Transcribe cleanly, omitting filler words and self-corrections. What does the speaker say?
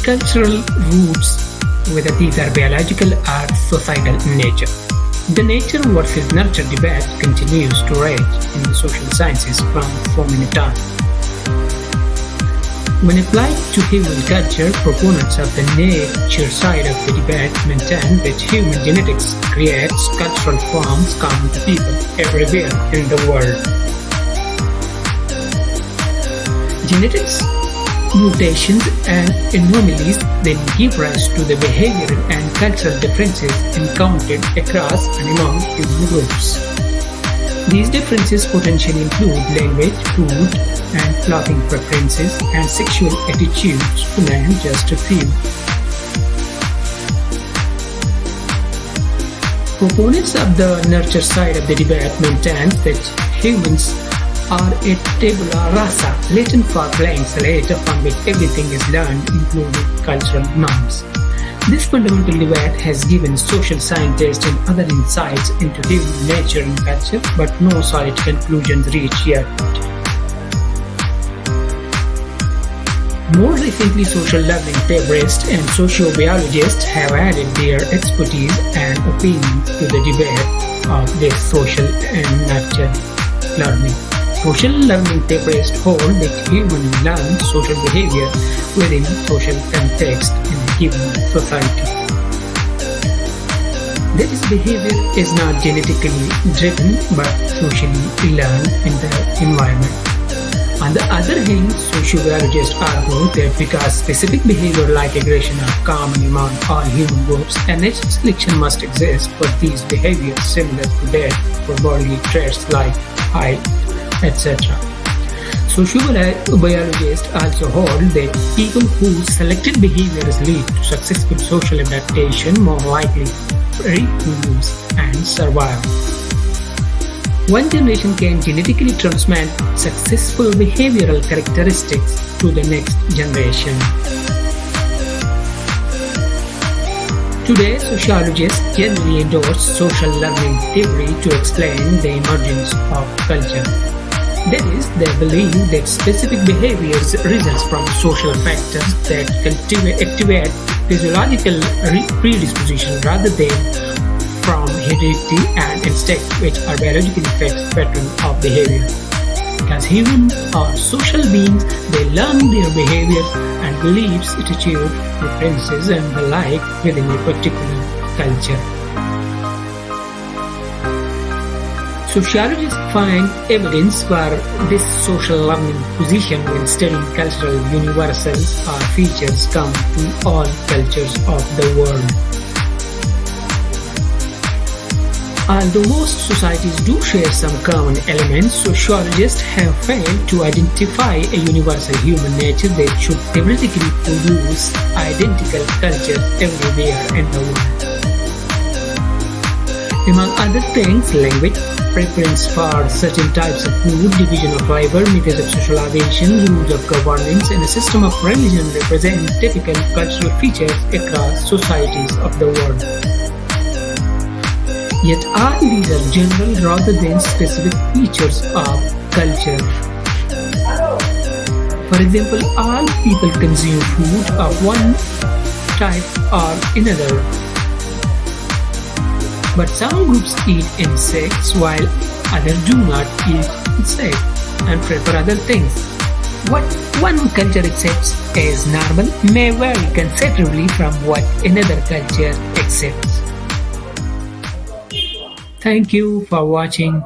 cultural roots, whether these are biological or societal in nature. The nature versus nurture debate continues to rage in the social sciences from so many times. When applied to human culture, proponents of the nature side of the debate maintain that human genetics creates cultural forms common to people everywhere in the world. Genetics, mutations, and anomalies then give rise to the behavioral and cultural differences encountered across and among human groups. These differences potentially include language, food, and clothing preferences, and sexual attitudes, to name just a few. Proponents of the nurture side of the debate maintain that humans are a tabula rasa, Latin for blank slate upon which everything is learned, including cultural norms. This fundamental debate has given social scientists and other insights into human nature and culture, but no solid conclusions reached yet. More recently, social learning theorists and sociobiologists have added their expertise and opinions to the debate of this social and nurture learning. Social learning theorists hold that humans learn social behavior within social context in a given society. This behavior is not genetically driven but socially learned in the environment. On the other hand, sociobiologists argue that because specific behavior like aggression are common among all human groups, a natural selection must exist for these behaviors similar to that for bodily traits like height, etc. Sociobiologists also hold that people whose selected behaviors lead to successful social adaptation more likely reproduce and survive. One generation can genetically transmit successful behavioral characteristics to the next generation. Today, sociologists generally endorse social learning theory to explain the emergence of culture. That is, they believe that specific behaviors result from social factors that activate physiological predisposition rather than from heredity and instinct, which are biological effects pattern of behavior. Because humans are social beings, they learn their behaviors and beliefs, attitude, preferences, and the like within a particular culture. Sociologists find evidence for this social learning position when studying cultural universals or features common to all cultures of the world. Although most societies do share some common elements, sociologists have failed to identify a universal human nature that should theoretically produce identical cultures everywhere in the world. Among other things, language, preference for certain types of food, division of labor, methods of socialization, rules of governance, and a system of religion represent typical cultural features across societies of the world. Yet all these are general rather than specific features of culture. For example, all people consume food of one type or another. But some groups eat insects while others do not eat insects and prefer other things. What one culture accepts as normal may vary considerably from what another culture accepts. Thank you for watching.